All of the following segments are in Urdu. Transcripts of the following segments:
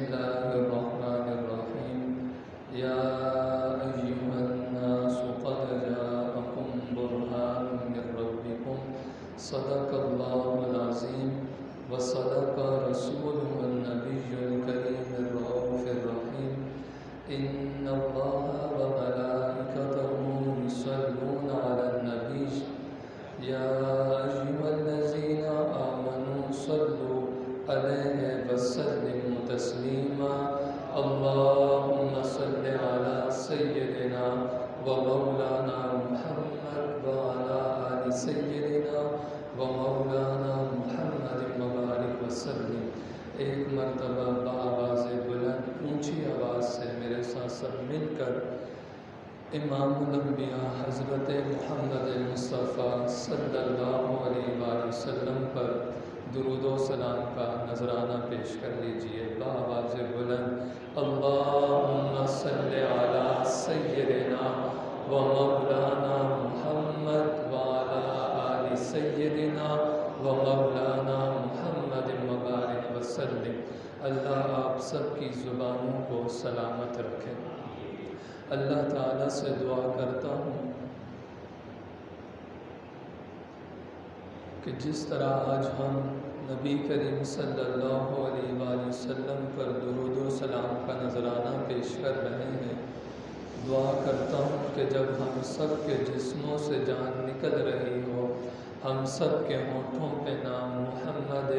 الله الرحمن الرحيم يا أيها الناس قد جاءكم برهان من ربكم صدق الله العظيم وصدق رسوله النبي الكريم الرؤوف الرحيم إن الله وملائكته يصلون على النبي يا أيها الذين آمنوا صلوا عليه وسلموا تسليما اللهم صل على سيدنا ومولانا محمد وعلى آل سيدنا ومولانا محمد مبارک وسلم۔ ایک مرتبہ بآواز بلند اونچی آواز سے میرے ساتھ سب مل کر امام الانبیاء حضرت محمد مصطفیٰ صلی اللہ علیہ وآلہ وسلم پر درود و سلام کا نذرانہ پیش کر لیجئے بآواز بلند اللہم صلی علی سیدنا و مولانا محمد وعلی آل سیدنا و مولانا محمد مبارک وسلم۔ اللہ آپ سب کی زبانوں کو سلامت رکھے۔ اللہ تعالیٰ سے دعا کرتا ہوں کہ جس طرح آج ہم نبی کریم صلی اللہ علیہ وآلہ وسلم پر درود و سلام کا نذرانہ پیش کر رہے ہیں، دعا کرتا ہوں کہ جب ہم سب کے جسموں سے جان نکل رہی ہو، ہم سب کے ہونٹوں پہ نام محمد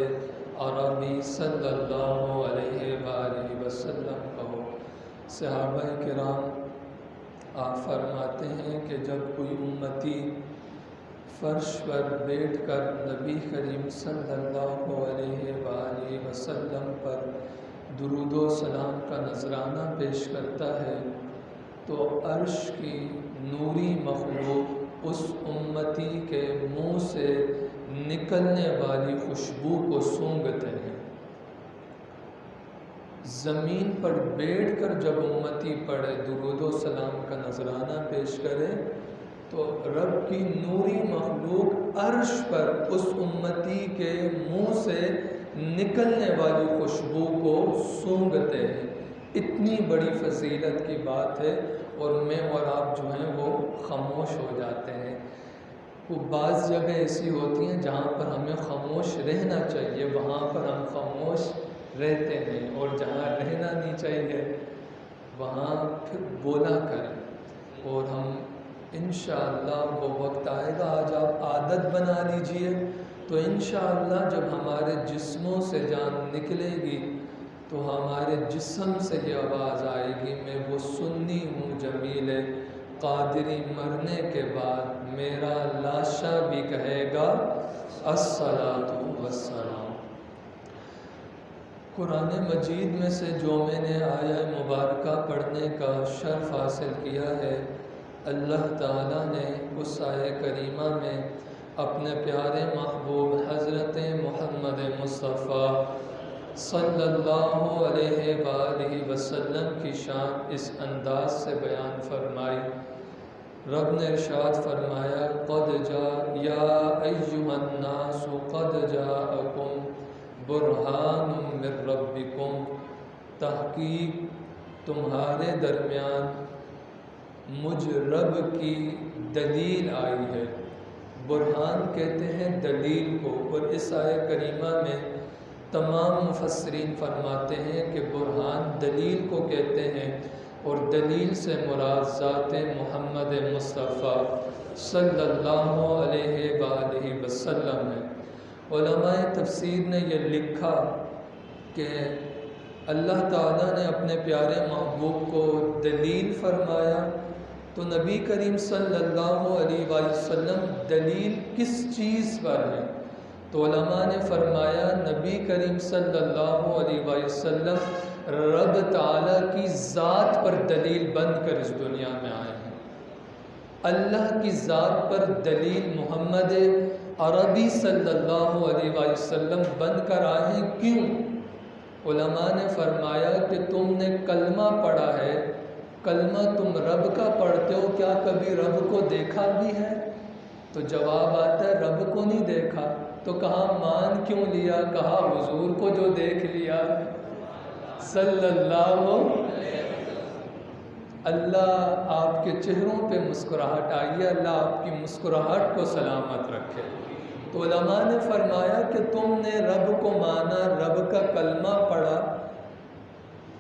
عربی صلی اللہ علیہ وآلہ وسلم کا ہو۔ صحابہ کرام آپ فرماتے ہیں کہ جب کوئی امتی فرش پر بیٹھ کر نبی کریم صلی اللہ علیہ وآلہ وسلم پر درود و سلام کا نذرانہ پیش کرتا ہے تو عرش کی نوری مخلوق اس امتی کے منہ سے نکلنے والی خوشبو کو سونگھتے ہیں۔ زمین پر بیٹھ کر جب امتی پڑھے درود و سلام کا نذرانہ پیش کرے تو رب کی نوری مخلوق عرش پر اس امتی کے منہ سے نکلنے والی خوشبو کو سونگھتے ہیں۔ اتنی بڑی فضیلت کی بات ہے اور میں اور آپ جو ہیں وہ خاموش ہو جاتے ہیں۔ وہ بعض جگہ ایسی ہوتی ہیں جہاں پر ہمیں خاموش رہنا چاہیے، وہاں پر ہم خاموش رہتے ہیں، اور جہاں رہنا نہیں چاہیے وہاں پھر بولا کریں۔ اور ہم انشاءاللہ وہ وقت آئے گا، آج آپ عادت بنا لیجئے تو انشاءاللہ جب ہمارے جسموں سے جان نکلے گی تو ہمارے جسم سے یہ آواز آئے گی، میں وہ سنی ہوں جمیل قادری، مرنے کے بعد میرا لاشا بھی کہے گا الصلاۃ والسلام۔ قرآن مجید میں سے جو میں نے آیہ مبارکہ پڑھنے کا شرف حاصل کیا ہے، اللہ تعالیٰ نے اس آیہ کریمہ میں اپنے پیارے محبوب حضرت محمد مصطفیٰ صلی اللہ علیہ وآلہ وسلم کی شان اس انداز سے بیان فرمائی۔ رب نے ارشاد فرمایا قد جاء یا ایھا الناس قد جاءکم برہان من ربکم، تحقیق تمہارے درمیان مجھ رب کی دلیل آئی ہے۔ برہان کہتے ہیں دلیل کو، اور اس آیہ کریمہ میں تمام مفسرین فرماتے ہیں کہ برہان دلیل کو کہتے ہیں، اور دلیل سے مراد ذات محمد مصطفیٰ صلی اللہ علیہ وآلہ وسلم ہے۔ علماء تفسیر نے یہ لکھا کہ اللہ تعالیٰ نے اپنے پیارے محبوب کو دلیل فرمایا تو نبی کریم صلی اللہ علیہ وآلہ وسلم دلیل کس چیز پر ہے؟ تو علماء نے فرمایا نبی کریم صلی اللہ علیہ وآلہ وسلم رب تعالیٰ کی ذات پر دلیل بن کر اس دنیا میں آئے ہیں۔ اللہ کی ذات پر دلیل محمد عربی صلی اللہ علیہ وآلہ وسلم بن کر آئے ہیں۔ کیوں؟ علماء نے فرمایا کہ تم نے کلمہ پڑھا ہے، کلمہ تم رب کا پڑھتے ہو، کیا کبھی رب کو دیکھا بھی ہے؟ تو جواب آتا ہے رب کو نہیں دیکھا، تو کہا مان کیوں لیا؟ کہا حضور کو جو دیکھ لیا۔ صلی اللہ اللہ آپ کے چہروں پہ مسکراہٹ آئیے، اللہ آپ کی مسکراہٹ کو سلامت رکھے۔ تو علماء نے فرمایا کہ تم نے رب کو مانا، رب کا کلمہ پڑھا،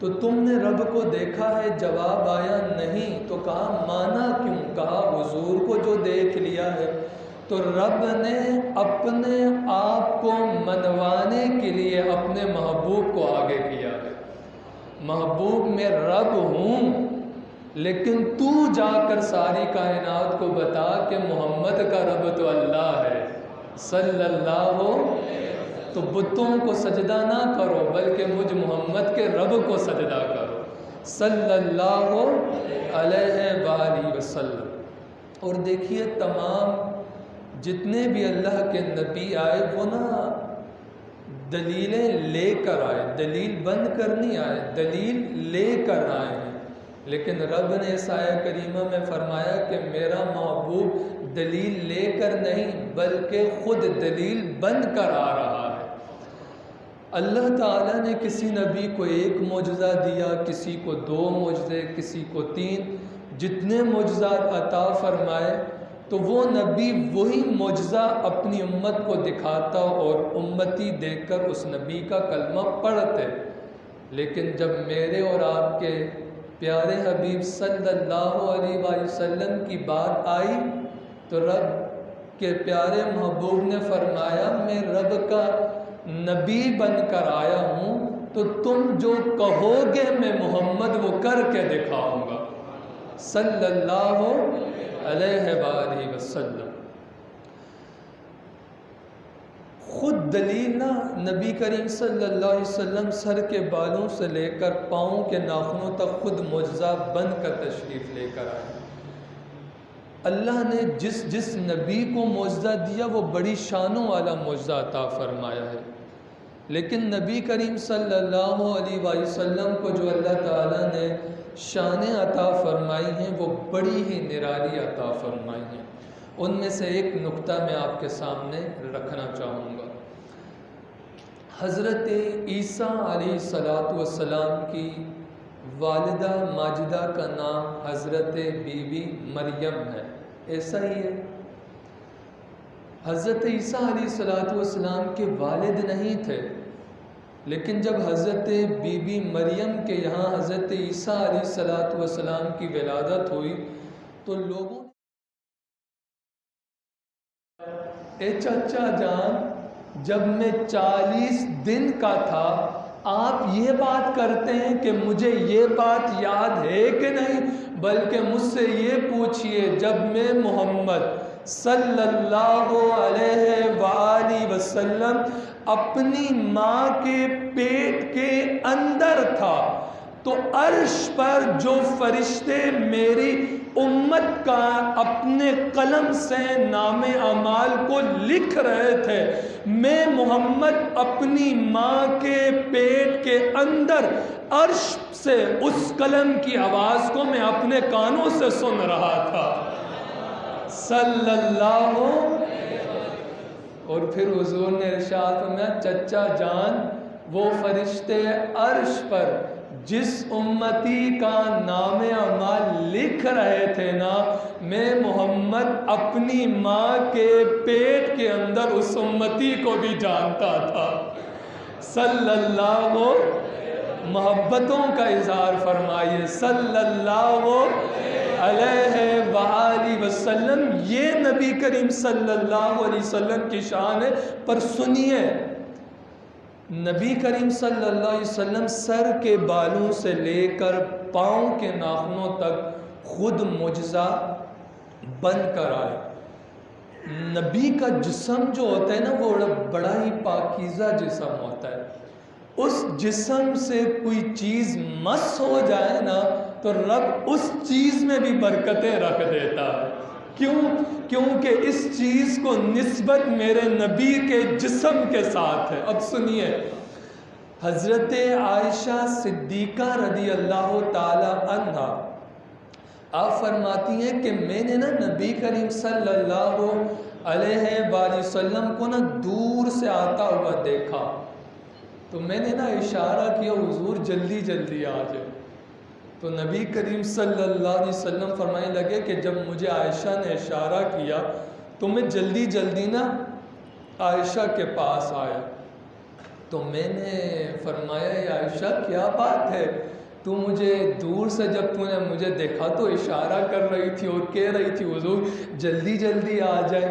تو تم نے رب کو دیکھا ہے؟ جواب آیا نہیں۔ تو کہا مانا کیوں؟ کہا حضور کو جو دیکھ لیا ہے۔ تو رب نے اپنے آپ کو منوانے کے لیے اپنے محبوب کو آگے کیا ہے۔ محبوب میں رب ہوں، لیکن تو جا کر ساری کائنات کو بتا کہ محمد کا رب تو اللہ ہے صلی اللہ تو بتوں کو سجدہ نہ کرو، بلکہ مجھ محمد کے رب کو سجدہ کرو صلی اللہ علیہ وآلہ وسلم۔ اور دیکھیے تمام جتنے بھی اللہ کے نبی آئے وہ نا دلیلیں لے کر آئے، دلیل بند کر نہیں آئے، دلیل لے کر آئے ہیں۔ لیکن رب نے اس آیہ کریمہ میں فرمایا کہ میرا محبوب دلیل لے کر نہیں بلکہ خود دلیل بند کر آ رہا ہے۔ اللہ تعالیٰ نے کسی نبی کو ایک معجزہ دیا، کسی کو 2 معجزے، کسی کو 3، جتنے معجزات عطا فرمائے تو وہ نبی وہی معجزہ اپنی امت کو دکھاتا اور امتی دیکھ کر اس نبی کا کلمہ پڑھتے۔ لیکن جب میرے اور آپ کے پیارے حبیب صلی اللہ علیہ وآلہ وسلم کی بات آئی تو رب کے پیارے محبوب نے فرمایا میں رب کا نبی بن کر آیا ہوں، تو تم جو کہو گے میں محمد وہ کر کے دکھاؤں گا صلی اللہ علیہ وآلہ وسلم۔ خود دلیل نا نبی کریم صلی اللہ علیہ وسلم سر کے بالوں سے لے کر پاؤں کے ناخنوں تک خود معجزہ بن کر تشریف لے کر آئے۔ اللہ نے جس نبی کو معجزہ دیا وہ بڑی شانوں والا معجزہ عطا فرمایا ہے، لیکن نبی کریم صلی اللہ علیہ وآلہ وسلم کو جو اللہ تعالیٰ نے شانیں عطا فرمائی ہیں وہ بڑی ہی نرالی عطا فرمائی ہیں۔ ان میں سے ایک نقطہ میں آپ کے سامنے رکھنا چاہوں گا۔ حضرت عیسیٰ علیہ السلام کی والدہ ماجدہ کا نام حضرت بی بی مریم ہے، ایسا ہی ہے؟ حضرت عیسیٰ علیہ السلام کے والد نہیں تھے، لیکن جب حضرت بی بی مریم کے یہاں حضرت عیسیٰ علیہ السلام کی ولادت ہوئی تو لوگوں اے چچا جان جب میں 40 دن کا تھا آپ یہ بات کرتے ہیں کہ مجھے یہ بات یاد ہے کہ نہیں، بلکہ مجھ سے یہ پوچھئے جب میں محمد صلی اللہ علیہ وآلہ وسلم اپنی ماں کے پیٹ کے اندر تھا تو عرش پر جو فرشتے میری امت کا اپنے قلم سے نام اعمال کو لکھ رہے تھے، میں محمد اپنی ماں کے پیٹ کے اندر عرش سے اس قلم کی آواز کو میں اپنے کانوں سے سن رہا تھا صلی اللہ۔ اور پھر حضور نے ارشاد فرمایا چچا جان وہ فرشتے عرش پر جس امتی کا نام اعمال لکھ رہے تھے نا، میں محمد اپنی ماں کے پیٹ کے اندر اس امتی کو بھی جانتا تھا صلی اللہ۔ محبتوں کا اظہار فرمائیے صلی اللہ علیہ وآلہ وسلم۔ یہ نبی کریم صلی اللہ علیہ وسلم کی شان ہے، پر سنیے نبی کریم صلی اللہ علیہ وسلم سر کے بالوں سے لے کر پاؤں کے ناخنوں تک خود معجزہ بن کر آئے۔ نبی کا جسم جو ہوتا ہے نا وہ بڑا ہی پاکیزہ جسم ہوتا ہے، اس جسم سے کوئی چیز مس ہو جائے نا تو رب اس چیز میں بھی برکتیں رکھ دیتا ہے۔ کیوں؟ کیونکہ اس چیز کو نسبت میرے نبی کے جسم کے ساتھ ہے۔ اب سنیے حضرت عائشہ صدیقہ رضی اللہ تعالی عنہا آپ فرماتی ہیں کہ میں نے نا نبی کریم صلی اللہ علیہ وآلہ وسلم کو نا دور سے آتا ہوا دیکھا، تو میں نے نا اشارہ کیا حضور جلدی جلدی آ جائے. تو نبی کریم صلی اللہ علیہ وسلم فرمانے لگے کہ جب مجھے عائشہ نے اشارہ کیا تو میں جلدی جلدی نا عائشہ کے پاس آیا. تو میں نے فرمایا اے عائشہ کیا بات ہے، تو مجھے دور سے جب تو نے مجھے دیکھا تو اشارہ کر رہی تھی اور کہہ رہی تھی حضور جلدی جلدی آ جائے.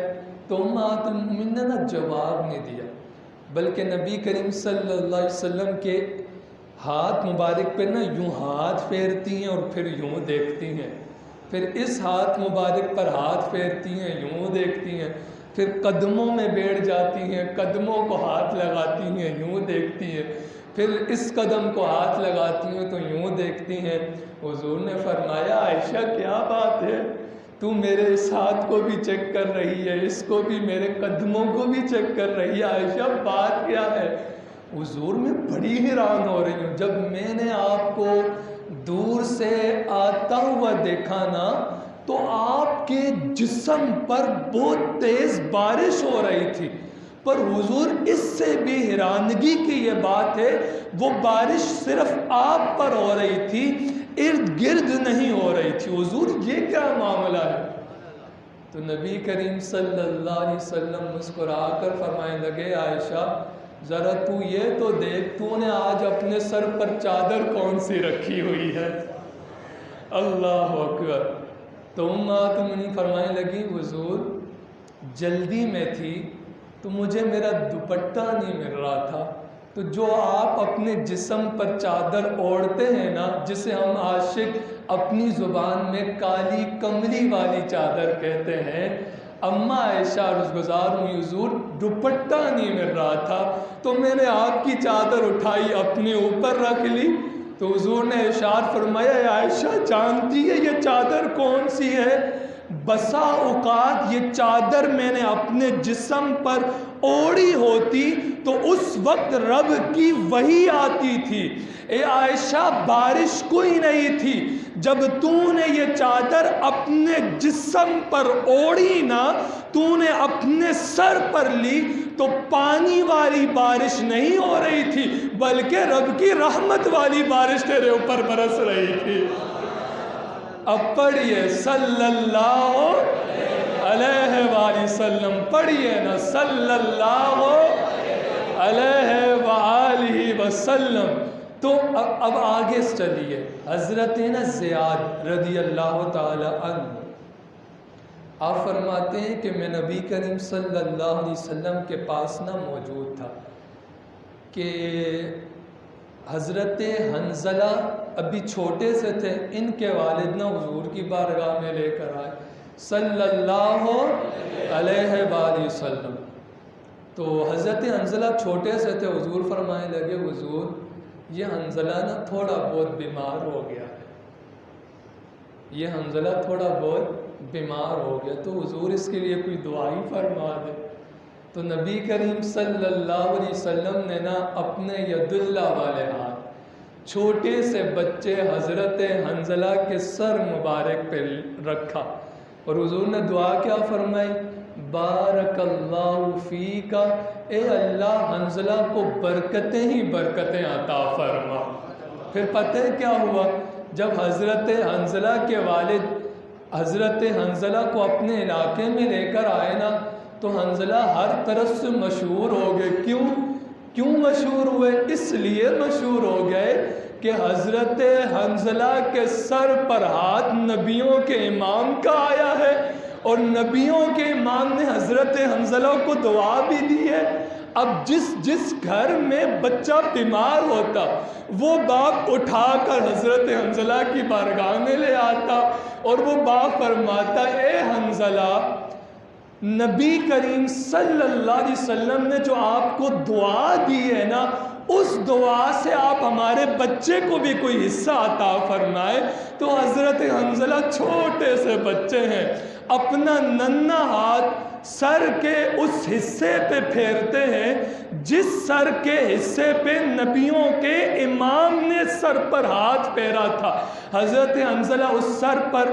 تو امہات المومنین نے نا جواب نہیں دیا، بلکہ نبی کریم صلی اللہ علیہ وسلم کے ہاتھ مبارک پہ نا یوں ہاتھ پھیرتی ہیں اور پھر یوں دیکھتی ہیں، پھر اس ہاتھ مبارک پر ہاتھ پھیرتی ہیں، یوں دیکھتی ہیں، پھر قدموں میں بیٹھ جاتی ہیں، قدموں کو ہاتھ لگاتی ہیں، یوں دیکھتی ہیں، پھر اس قدم کو ہاتھ لگاتی ہیں تو یوں دیکھتی ہیں. حضور نے فرمایا عائشہ کیا بات ہے، تو میرے اس ہاتھ کو بھی چیک کر رہی ہے، اس کو بھی، میرے قدموں کو بھی چیک کر رہی ہے، عائشہ بات کیا ہے؟ حضور میں بڑی حیران ہو رہی ہوں. جب میں نے آپ کو دور سے آتا ہوا دیکھا نا تو آپ کے جسم پر بہت تیز بارش ہو رہی تھی، پر حضور اس سے بھی حیرانگی کی یہ بات ہے وہ بارش صرف آپ پر ہو رہی تھی، ارد گرد نہیں ہو رہی تھی. حضور یہ کیا معاملہ ہے؟ تو نبی کریم صلی اللہ علیہ وسلم مسکرا کر فرمانے لگے عائشہ ذرا تو یہ تو دیکھ، تو نے آج اپنے سر پر چادر کون سی رکھی ہوئی ہے؟ اللہ اکبر. تو امہات المومنین فرمانے لگی حضور جلدی میں تھی تو مجھے میرا دوپٹہ نہیں مل رہا تھا، تو جو آپ اپنے جسم پر چادر اوڑھتے ہیں نا، جسے ہم عاشق اپنی زبان میں کالی کملی والی چادر کہتے ہیں، اماں عائشہ عرض گزار ہوئی حضور دوپٹہ نہیں مل رہا تھا تو میں نے آپ کی چادر اٹھائی اپنے اوپر رکھ لی. تو حضور نے ارشاد فرمایا اے عائشہ جانتی ہے یہ چادر کون سی ہے؟ بسا اوقات یہ چادر میں نے اپنے جسم پر اوڑھی ہوتی تو اس وقت رب کی وحی آتی تھی. اے عائشہ بارش کوئی نہیں تھی، جب تو نے یہ چادر اپنے جسم پر اوڑھی نا، تو نے اپنے سر پر لی تو پانی والی بارش نہیں ہو رہی تھی بلکہ رب کی رحمت والی بارش تیرے اوپر برس رہی تھی. اب پڑھیے صلی اللہ علیہ وآلہ وسلم، پڑھیے نا صلی اللہ علیہ وآلہ وسلم. تو اب آگے چلیے. حضرت نا زیاد رضی اللہ تعالی عنہ آپ فرماتے ہیں کہ میں نبی کریم صلی اللہ علیہ وسلم کے پاس نہ موجود تھا کہ حضرت حنظلہ ابھی چھوٹے سے تھے، ان کے والد نہ حضور کی بارگاہ میں لے کر آئے صلی اللہ علیہ وآلہ وسلم. تو حضرت حنظلہ چھوٹے سے تھے، حضور فرمانے لگے حضور یہ حنظلہ نا تھوڑا بہت بیمار ہو گیا ہے، یہ حنظلہ تھوڑا بہت بیمار ہو گیا، تو حضور اس کے لیے کوئی دعائی فرما دے. تو نبی کریم صلی اللہ علیہ وسلم نے نا اپنے ید اللہ والے ہاتھ چھوٹے سے بچے حضرت حنظلہ کے سر مبارک پہ رکھا اور حضور نے دعا کیا فرمائی؟ بارک اللہ فیکا، اے اللہ حنظلہ کو برکتیں ہی برکتیں عطا فرما. پھر پتہ ہے کیا ہوا؟ جب حضرت حنظلہ کے والد حضرت حنظلہ کو اپنے علاقے میں لے کر آئے نا تو حنظلہ ہر طرف سے مشہور ہو گئے. کیوں مشہور ہوئے؟ اس لیے مشہور ہو گئے کہ حضرت حنظلہ کے سر پر ہاتھ نبیوں کے امام کا آیا ہے اور نبیوں کے امام نے حضرت حنظلہ کو دعا بھی دی ہے. اب جس گھر میں بچہ بیمار ہوتا وہ باپ اٹھا کر حضرت حنظلہ کی بارگاہ میں لے آتا اور وہ باپ فرماتا اے حنظلہ نبی کریم صلی اللہ علیہ وسلم نے جو آپ کو دعا دی ہے نا اس دعا سے آپ ہمارے بچے کو بھی کوئی حصہ عطا فرمائے. تو حضرت حنظلہ چھوٹے سے بچے ہیں، اپنا ننھا ہاتھ سر کے اس حصے پہ پھیرتے ہیں جس سر کے حصے پہ نبیوں کے امام نے سر پر ہاتھ پھیرا تھا. حضرت حنظلہ اس سر پر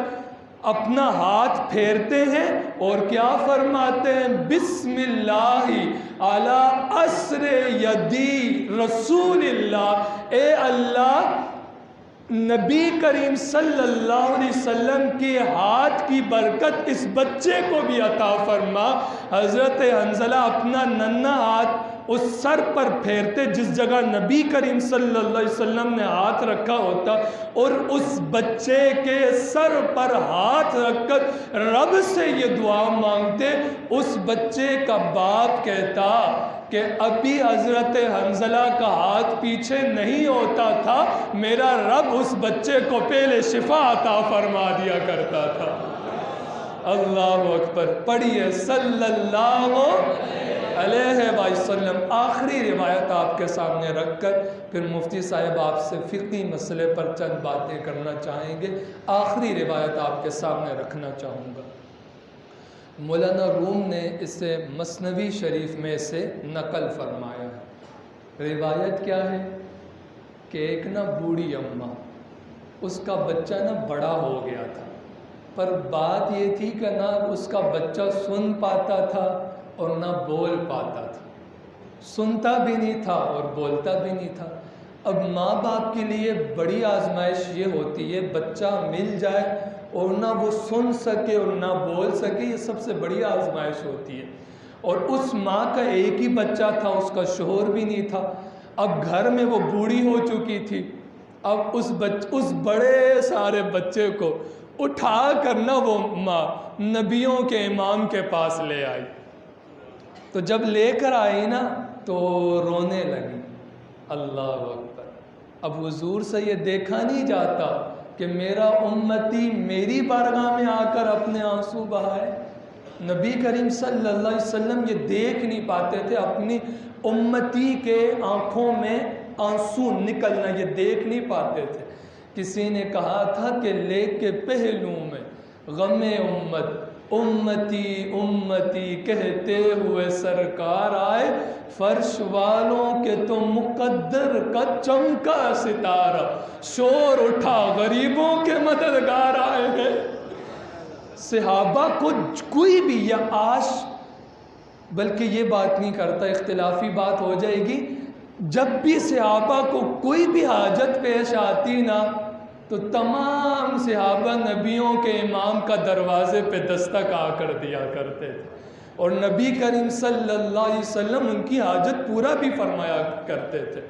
اپنا ہاتھ پھیرتے ہیں اور کیا فرماتے ہیں؟ بسم اللہ علی اسر یدی رسول اللہ، اے اللہ نبی کریم صلی اللہ علیہ وسلم کے ہاتھ کی برکت اس بچے کو بھی عطا فرما۔ حضرت حنظلہ اپنا ننھا ہاتھ اس سر پر پھیرتے جس جگہ نبی کریم صلی اللہ علیہ وسلم نے ہاتھ رکھا ہوتا، اور اس بچے کے سر پر ہاتھ رکھ کر رب سے یہ دعا مانگتے۔ اس بچے کا باپ کہتا کہ ابھی حضرت حنظلہ کا ہاتھ پیچھے نہیں ہوتا تھا، میرا رب اس بچے کو پہلے شفا عطا فرما دیا کرتا تھا۔ اللہ اکبر، پڑھیے صلی اللہ علیہ وسلم۔ آخری روایت آپ کے سامنے رکھ کر پھر مفتی صاحب آپ سے فقہی مسئلے پر چند باتیں کرنا چاہیں گے۔ آخری روایت آپ کے سامنے رکھنا چاہوں گا۔ مولانا روم نے اسے مثنوی شریف میں سے نقل فرمایا ہے۔ روایت کیا ہے کہ ایک بوڑھی اماں، اس کا بچہ بڑا ہو گیا تھا، پر بات یہ تھی کہ نہ اس کا بچہ سن پاتا تھا اور نہ بول پاتا تھا، سنتا بھی نہیں تھا اور بولتا بھی نہیں تھا۔ اب ماں باپ کے لیے بڑی آزمائش یہ ہوتی ہے، بچہ مل جائے اور نہ وہ سن سکے اور نہ بول سکے، یہ سب سے بڑی آزمائش ہوتی ہے۔ اور اس ماں کا ایک ہی بچہ تھا، اس کا شوہر بھی نہیں تھا، اب گھر میں وہ بوڑھی ہو چکی تھی۔ اب اس بڑے سارے بچے کو اٹھا کر وہ ماں نبیوں کے امام کے پاس لے آئی۔ تو جب لے کر آئی تو رونے لگی۔ اللہ اکبر، اب حضور سے یہ دیکھا نہیں جاتا کہ میرا امتی میری بارگاہ میں آ کر اپنے آنسو بہائے۔ نبی کریم صلی اللہ علیہ وسلم یہ دیکھ نہیں پاتے تھے اپنی امتی کے آنکھوں میں آنسو نکلنا، یہ دیکھ نہیں پاتے تھے۔ کسی نے کہا تھا کہ لے کے پہلو میں غم امت امتی امتی کہتے ہوئے سرکار آئے، فرش والوں کے تو مقدر کا چمکا ستارہ، شور اٹھا غریبوں کے مددگار آئے ہیں۔ صحابہ کو کوئی بھی یا آج بلکہ یہ بات نہیں کرتا، اختلافی بات ہو جائے گی، جب بھی صحابہ کو کوئی بھی حاجت پیش آتی تو تمام صحابہ نبیوں کے امام کا دروازے پہ دستک آ کر دیا کرتے تھے، اور نبی کریم صلی اللہ علیہ وسلم ان کی حاجت پورا بھی فرمایا کرتے تھے۔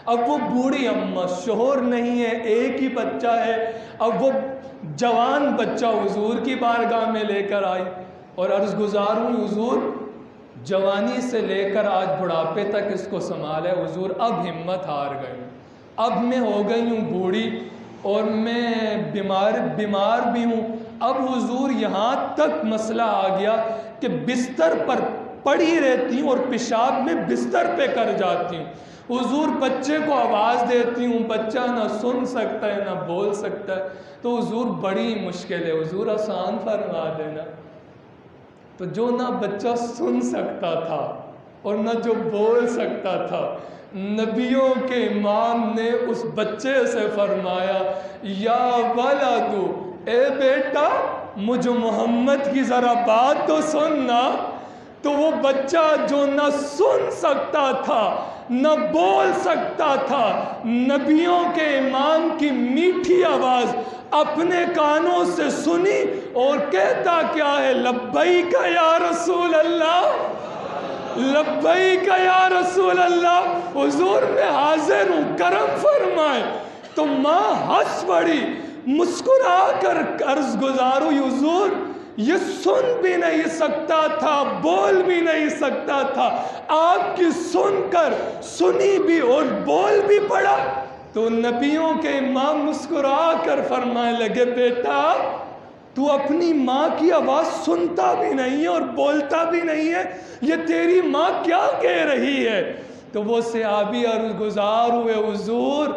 اب وہ بوڑھی اماں، شوہر نہیں ہے، ایک ہی بچہ ہے، اب وہ جوان بچہ حضور کی بارگاہ میں لے کر آئی اور عرض گزار ہوں حضور جوانی سے لے کر آج بڑھاپے تک اس کو سنبھالا ہے حضور، اب ہمت ہار گئی ہوں، اب میں ہو گئی ہوں بوڑھی اور میں بیمار بھی ہوں۔ اب حضور یہاں تک مسئلہ آ گیا کہ بستر پر پڑی رہتی ہوں اور پیشاب میں بستر پہ کر جاتی ہوں۔ حضور بچے کو آواز دیتی ہوں، بچہ نہ سن سکتا ہے نہ بول سکتا ہے، تو حضور بڑی مشکل ہے، حضور آسان فرما دینا۔ تو جو نہ بچہ سن سکتا تھا اور نہ جو بول سکتا تھا، نبیوں کے امام نے اس بچے سے فرمایا یا ولدو، اے بیٹا مجھ محمد کی ذرا بات تو سننا۔ تو وہ بچہ جو نہ سن سکتا تھا نہ بول سکتا تھا، نبیوں کے امام کی میٹھی آواز اپنے کانوں سے سنی اور کہتا کیا ہے؟ لبیک یا رسول اللہ، لبیک یا رسول اللہ، حضور میں حاضر ہوں، کرم فرمائے۔ تو ماں ہنس پڑی، مسکرا کر عرض گزار ہوئی حضور یہ سن بھی نہیں سکتا تھا، بول بھی نہیں سکتا تھا، آپ کی سن کر سنی بھی اور بول بھی پڑا۔ تو نبیوں کے امام مسکرا کر فرمانے لگے بیٹا تو اپنی ماں کی آواز سنتا بھی نہیں ہے اور بولتا بھی نہیں ہے، یہ تیری ماں کیا کہہ رہی ہے؟ تو وہ صحابی عرض گزار ہوئے حضور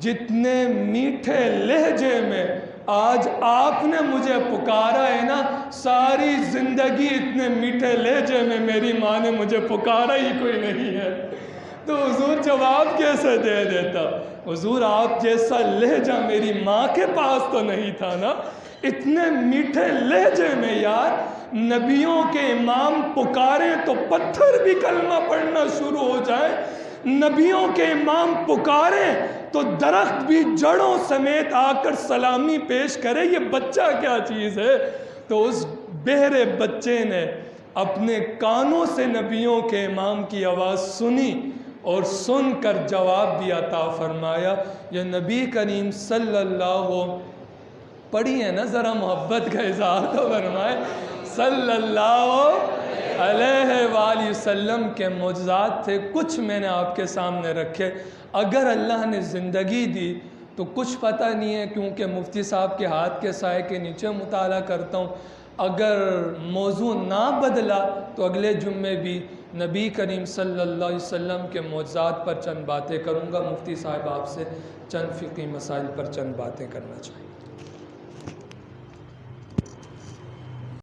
جتنے میٹھے لہجے میں آج آپ نے مجھے پکارا ہے ساری زندگی اتنے میٹھے لہجے میں میری ماں نے مجھے پکارا ہی کوئی نہیں ہے۔ تو حضور جواب کیسے دے دیتا؟ حضور آپ جیسا لہجہ میری ماں کے پاس تو نہیں تھا اتنے میٹھے لہجے میں یار، نبیوں کے امام پکاریں تو پتھر بھی کلمہ پڑھنا شروع ہو جائے، نبیوں کے امام پکاریں تو درخت بھی جڑوں سمیت آ کر سلامی پیش کرے، یہ بچہ کیا چیز ہے؟ تو اس بہرے بچے نے اپنے کانوں سے نبیوں کے امام کی آواز سنی اور سن کر جواب بھی عطا فرمایا۔ یہ نبی کریم صلی اللہ، پڑھی ہے نا ذرا محبت کا اظہار تو فرمائے، صلی اللہ علیہ وآلہ وسلم کے معجزات تھے، کچھ میں نے آپ کے سامنے رکھے۔ اگر اللہ نے زندگی دی تو کچھ پتہ نہیں ہے، کیونکہ مفتی صاحب کے ہاتھ کے سائے کے نیچے مطالعہ کرتا ہوں۔ اگر موضوع نہ بدلا تو اگلے جمعے بھی نبی کریم صلی اللہ علیہ وسلم کے معجزات پر چند باتیں کروں گا۔ مفتی صاحب آپ سے چند فقہی مسائل پر چند باتیں کرنا چاہیے۔